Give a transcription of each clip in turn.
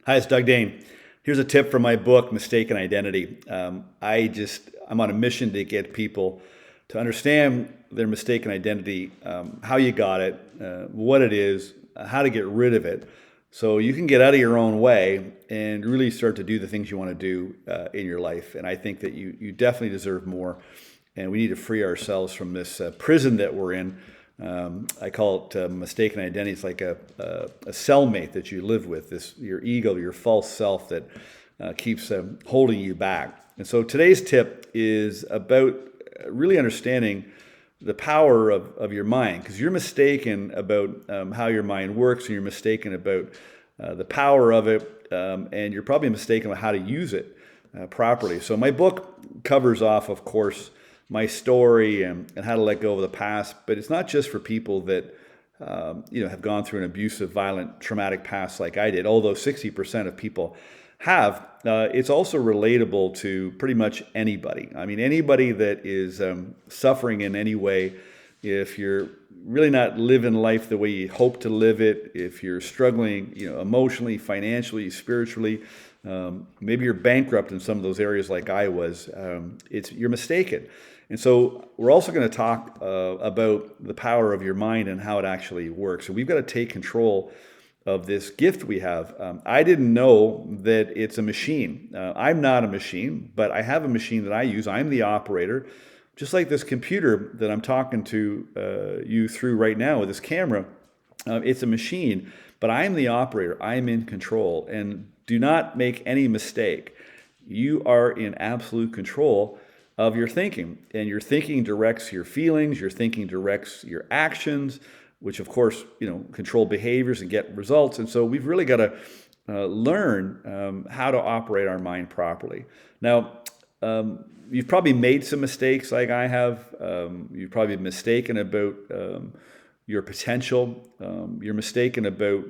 Hi, it's Dane. Here's a tip from my book, Mistaken Identity. I'm on a mission to get people to understand their mistaken identity, how you got it, what it is, how to get rid of it, so you can get out of your own way and really start to do the things you want to do in your life. And I think that you definitely deserve more, and we need to free ourselves from this prison that we're in. I call it mistaken identity. It's like a cellmate that you live with, this your ego, your false self that keeps holding you back. And so today's tip is about really understanding the power of your mind, because you're mistaken about how your mind works, and you're mistaken about the power of it, and you're probably mistaken about how to use it properly. So my book covers off, of course, my story and how to let go of the past. But it's not just for people that have gone through an abusive, violent, traumatic past like I did, although 60% of people have. It's also relatable to pretty much anybody. I mean, anybody that is suffering in any way. If you're really not living life the way you hope to live it, if you're struggling, emotionally, financially, spiritually, maybe you're bankrupt in some of those areas like I was, you're mistaken. And so we're also going to talk about the power of your mind and how it actually works. So we've got to take control of this gift we have. I didn't know that it's a machine. I'm not a machine, but I have a machine that I use. I'm the operator. Just like this computer that I'm talking to you through right now with this camera, it's a machine, but I'm the operator. I'm in control. And do not make any mistake. You are in absolute control of your thinking. And your thinking directs your feelings. Your thinking directs your actions, which of course, control behaviors and get results. And so we've really got to learn how to operate our mind properly. Now, you've probably made some mistakes like I have. You've probably been mistaken about your potential. You're mistaken about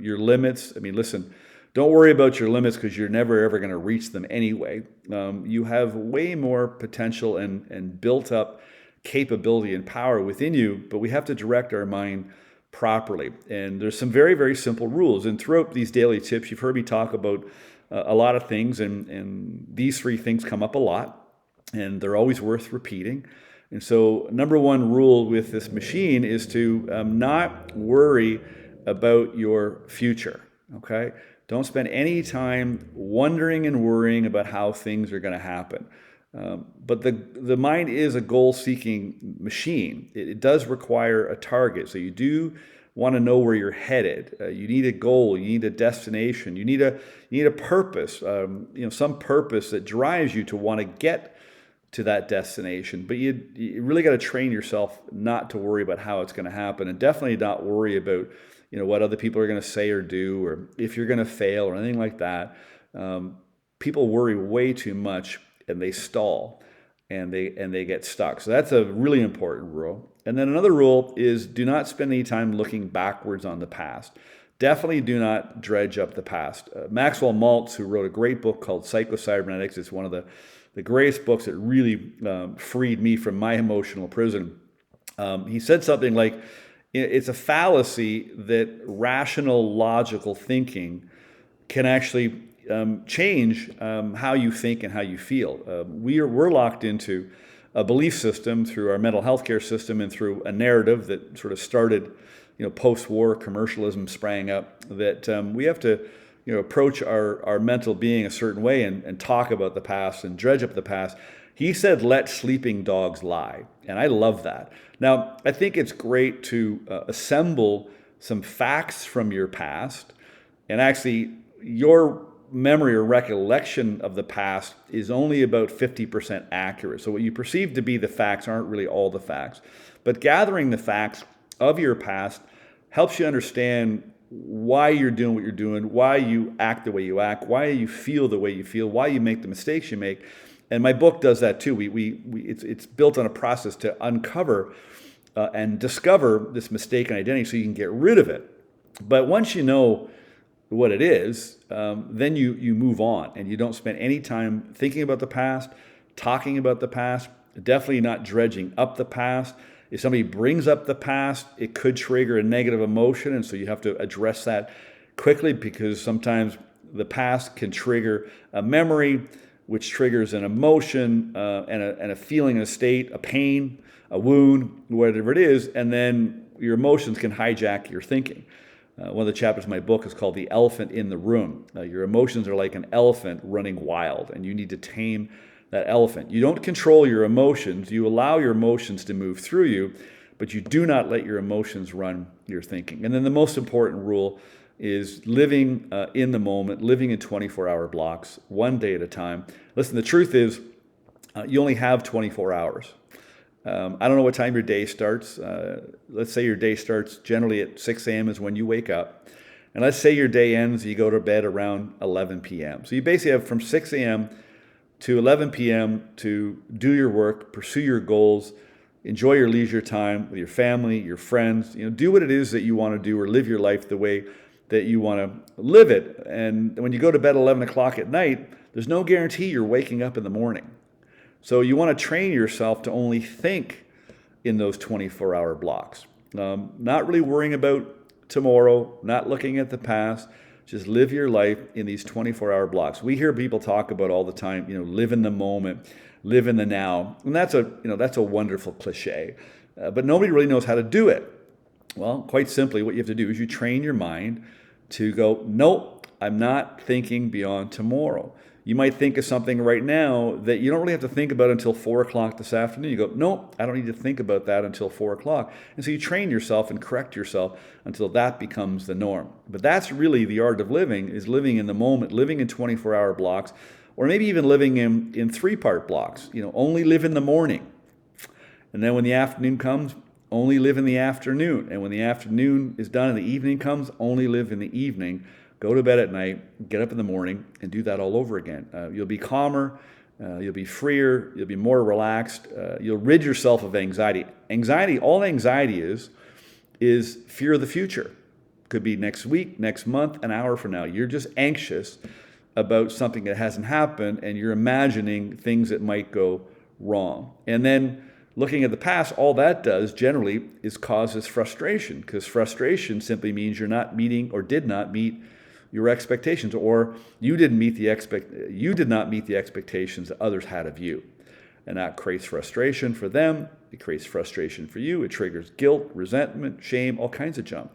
your limits. I mean, listen, don't worry about your limits, because you're never, ever going to reach them anyway. You have way more potential and built up capability and power within you, but we have to direct our mind properly. And there's some very, very simple rules. And throughout these daily tips, you've heard me talk about a lot of things, and these three things come up a lot, and they're always worth repeating. And so number one rule with this machine is to not worry about your future, okay? Don't spend any time wondering and worrying about how things are going to happen. But the mind is a goal-seeking machine. It does require a target. So you do want to know where you're headed. You need a goal. You need a destination. You need a purpose. Some purpose that drives you to want to get to that destination. But you really got to train yourself not to worry about how it's going to happen, and definitely not worry about what other people are going to say or do, or if you're going to fail or anything like that. People worry way too much, and they stall, and they get stuck. So that's a really important rule. And then another rule is do not spend any time looking backwards on the past. Definitely do not dredge up the past. Maxwell Maltz, who wrote a great book called Cybernetics, it's one of the greatest books that really freed me from my emotional prison. He said something like, it's a fallacy that rational, logical thinking can actually change how you think and how you feel. We're locked into a belief system through our mental health care system and through a narrative that sort of started, post-war commercialism sprang up, that we have to, approach our mental being a certain way and talk about the past and dredge up the past. He said, let sleeping dogs lie. And I love that. Now, I think it's great to assemble some facts from your past, and actually your memory or recollection of the past is only about 50% accurate. So what you perceive to be the facts aren't really all the facts. But gathering the facts of your past helps you understand why you're doing what you're doing, why you act the way you act, why you feel the way you feel, why you make the mistakes you make. And my book does that too. It's built on a process to uncover and discover this mistaken identity so you can get rid of it. But once you know what it is, then you move on, and you don't spend any time thinking about the past, talking about the past, definitely not dredging up the past. If somebody brings up the past, it could trigger a negative emotion, and so you have to address that quickly, because sometimes the past can trigger a memory, which triggers an emotion and a feeling, a state, a pain, a wound, whatever it is, and then your emotions can hijack your thinking. One of the chapters of my book is called The Elephant in the Room. Your emotions are like an elephant running wild, and you need to tame that elephant. You don't control your emotions. You allow your emotions to move through you, but you do not let your emotions run your thinking. And then the most important rule is living in the moment, living in 24-hour blocks, one day at a time. Listen, the truth is you only have 24 hours. I don't know what time your day starts. Let's say your day starts generally at 6 a.m. is when you wake up. And let's say your day ends, you go to bed around 11 p.m. So you basically have from 6 a.m. to 11 p.m. to do your work, pursue your goals, enjoy your leisure time with your family, your friends. Do what it is that you want to do or live your life the way that you want to live it. And when you go to bed at 11 o'clock at night, there's no guarantee you're waking up in the morning. So you want to train yourself to only think in those 24-hour blocks. Not really worrying about tomorrow, not looking at the past. Just live your life in these 24-hour blocks. We hear people talk about all the time, live in the moment, live in the now. And that's a wonderful cliche. But nobody really knows how to do it. Well, quite simply, what you have to do is you train your mind to go, nope, I'm not thinking beyond tomorrow. You might think of something right now that you don't really have to think about until 4 o'clock this afternoon. You go, nope, I don't need to think about that until 4 o'clock. And so you train yourself and correct yourself until that becomes the norm. But that's really the art of living, is living in the moment, living in 24-hour blocks, or maybe even living in 3-part blocks. Only live in the morning. And then when the afternoon comes, only live in the afternoon. And when the afternoon is done and the evening comes, only live in the evening. Go to bed at night, get up in the morning, and do that all over again. You'll be calmer, you'll be freer, you'll be more relaxed, you'll rid yourself of anxiety. All anxiety is fear of the future. Could be next week, next month, an hour from now. You're just anxious about something that hasn't happened, and you're imagining things that might go wrong. And then looking at the past, all that does generally is causes frustration, because frustration simply means you're not meeting or did not meet your expectations, or you did not meet the expectations that others had of you. And that creates frustration for them, it creates frustration for you, it triggers guilt, resentment, shame, all kinds of junk.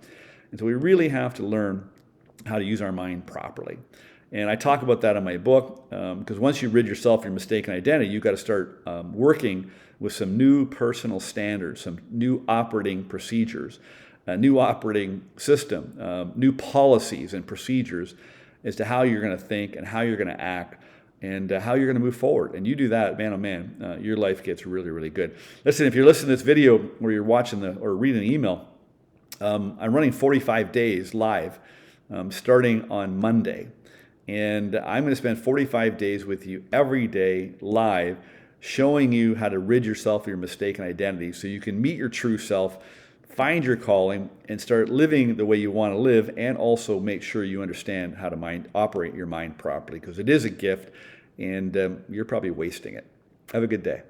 And so we really have to learn how to use our mind properly. And I talk about that in my book, because once you rid yourself of your mistaken identity, you've got to start working with some new personal standards, some new operating procedures, a new operating system, new policies and procedures as to how you're going to think and how you're going to act and how you're going to move forward. And you do that, man, oh man, your life gets really, really good. Listen, if you're listening to this video or you're watching or reading the email, I'm running 45 days live starting on Monday. And I'm going to spend 45 days with you every day live, showing you how to rid yourself of your mistaken identity so you can meet your true self, find your calling, and start living the way you want to live, and also make sure you understand how to operate your mind properly, because it is a gift, and you're probably wasting it. Have a good day.